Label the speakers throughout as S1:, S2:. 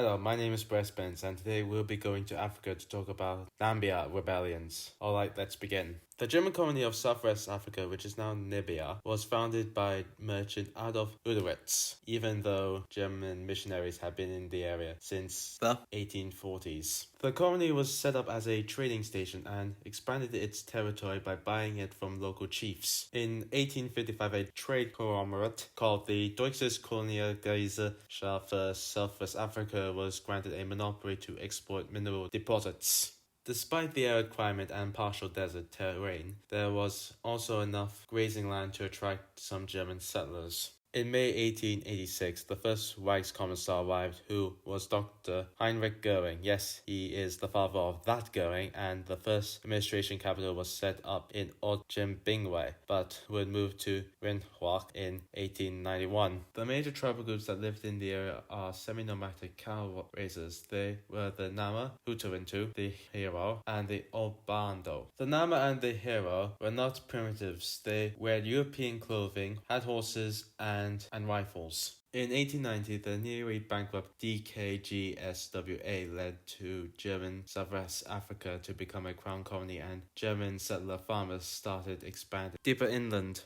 S1: Hello, my name is Brett Spence, and today we'll be going to Africa to talk about Namibia rebellions. Alright, let's begin. The German colony of Southwest Africa, which is now Namibia, was founded by merchant Adolf Uderwitz, even though German missionaries had been in the area since the 1840s. The colony was set up as a trading station and expanded its territory by buying it from local chiefs. In 1855, a trade conglomerate called the Deutsches Kolonialgesellschaft für Southwest Africa was granted a monopoly to exploit mineral deposits. Despite the arid climate and partial desert terrain, there was also enough grazing land to attract some German settlers. In May 1886, the first Reichskommissar arrived, who was Dr. Heinrich Goering. Yes, he is the father of that Goering, and the first administration capital was set up in Otjimbingwe, but would move to Windhoek in 1891. The major tribal groups that lived in the area are semi-nomadic cow raisers. They were the Nama, Hutu, the Hero, and the Obando. The Nama and the Hero were not primitives. They wore European clothing, had horses, and rifles. In 1890, the nearly bankrupt DKGSWA led to German Southwest Africa to become a crown colony, and German settler farmers started expanding deeper inland.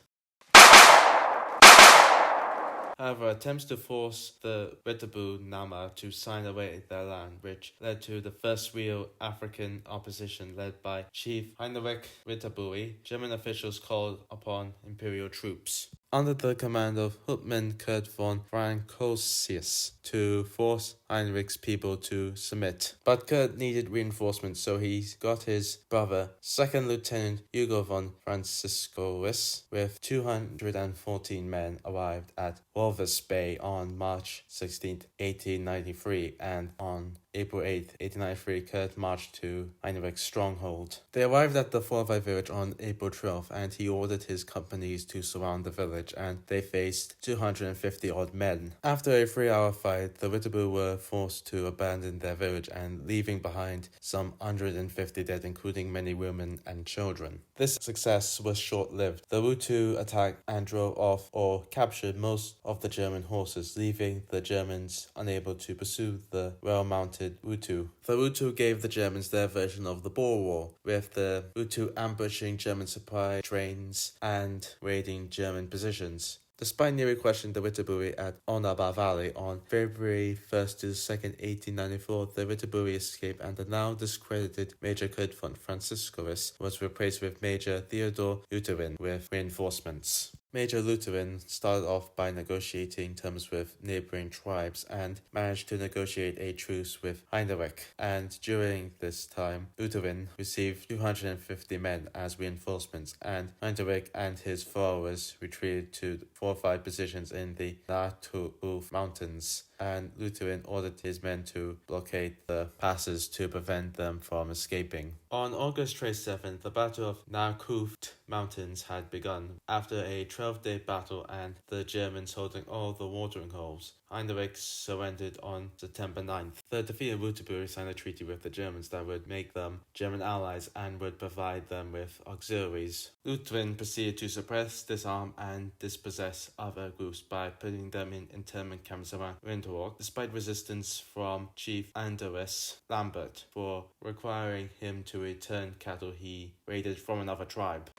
S1: However, attempts to force the Witebu Nama to sign away their land, which led to the first real African opposition led by Chief Heinrich Witebui. German officials called upon imperial troops under the command of Hauptmann Kurt von Francosius to force Heinrich's people to submit. But Kurt needed reinforcements, so he got his brother, 2nd Lieutenant Hugo von Franciscus, with 214 men arrived at Walvis Bay on March 16, 1893, and on April 8, 1893, Kurt marched to Heinrich's stronghold. They arrived at the fortified village on April 12, and he ordered his companies to surround the village, and they faced 250-odd men. After a 3-hour fight, the Witebu were forced to abandon their village and leaving behind some 150 dead, including many women and children. This success was short-lived. The Hutu attacked and drove off or captured most of the German horses, leaving the Germans unable to pursue the well-mounted Hutu. The Hutu gave the Germans their version of the Boer War, with the Hutu ambushing German supply trains and raiding German positions. Despite nearly crushing the Witebui at Onaba Valley on February 1st to 2nd, 1894, the Witebui escaped, and the now discredited Major Kurt von Franciscus was replaced with Major Theodore Lutheran with reinforcements. Major Lutheran started off by negotiating terms with neighboring tribes and managed to negotiate a truce with Heinrich. And during this time, Lutheran received 250 men as reinforcements, and Heinrich and his followers retreated to fortified positions in the Naatu Mountains, and Lutheran ordered his men to blockade the passes to prevent them from escaping. On August 27th, the Battle of Nakuft Mountains had begun. After a 12-day battle and the Germans holding all the watering holes, Heinrich surrendered on September 9th. The defeated Witebui signed a treaty with the Germans that would make them German allies and would provide them with auxiliaries. Lutheran proceeded to suppress, disarm, and dispossess other groups by putting them in internment camps around Windhoek, despite resistance from Chief Anders Lambert for requiring him to return cattle he raided from another tribe.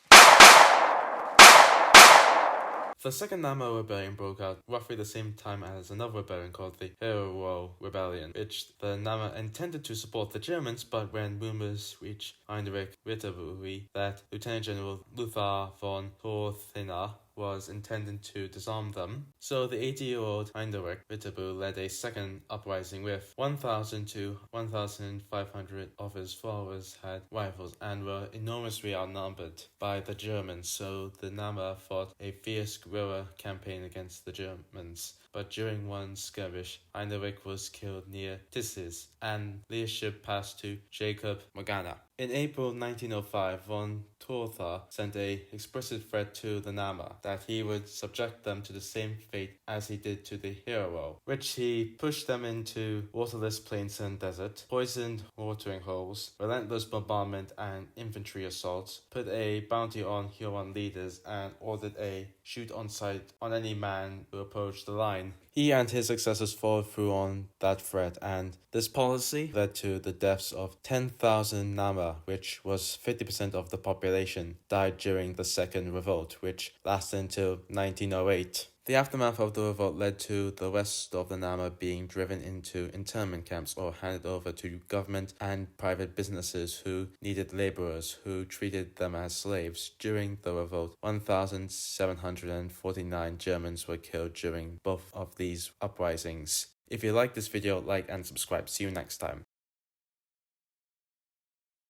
S1: The Second Nama Rebellion broke out roughly the same time as another rebellion called the Hero Rebellion, which the Nama intended to support the Germans, but when rumors reached Heinrich Witebui that Lieutenant General Lothar von Torthena was intended to disarm them, so the 80-year-old Heinrich Witebui led a second uprising with 1,000 to 1,500 of his followers had rifles and were enormously outnumbered by the Germans, so the Nama fought a fierce guerrilla campaign against the Germans. But during one skirmish, Heinrich was killed near Tisses, and leadership passed to Jacob Magana. In April 1905, von Tortha sent an explicit threat to the Nama that he would subject them to the same fate as he did to the Hero, which he pushed them into waterless plains and desert, poisoned watering holes, relentless bombardment and infantry assaults, put a bounty on Huron leaders, and ordered a shoot on sight on any man who approached the line. He and his successors followed through on that threat, and this policy led to the deaths of 10,000 Nama, which was 50% of the population, died during the Second Revolt, which lasted until 1908. The aftermath of the revolt led to the rest of the Nama being driven into internment camps or handed over to government and private businesses who needed laborers who treated them as slaves. During the revolt, 1,749 Germans were killed during both of these uprisings. If you like this video, like and subscribe. See you next time.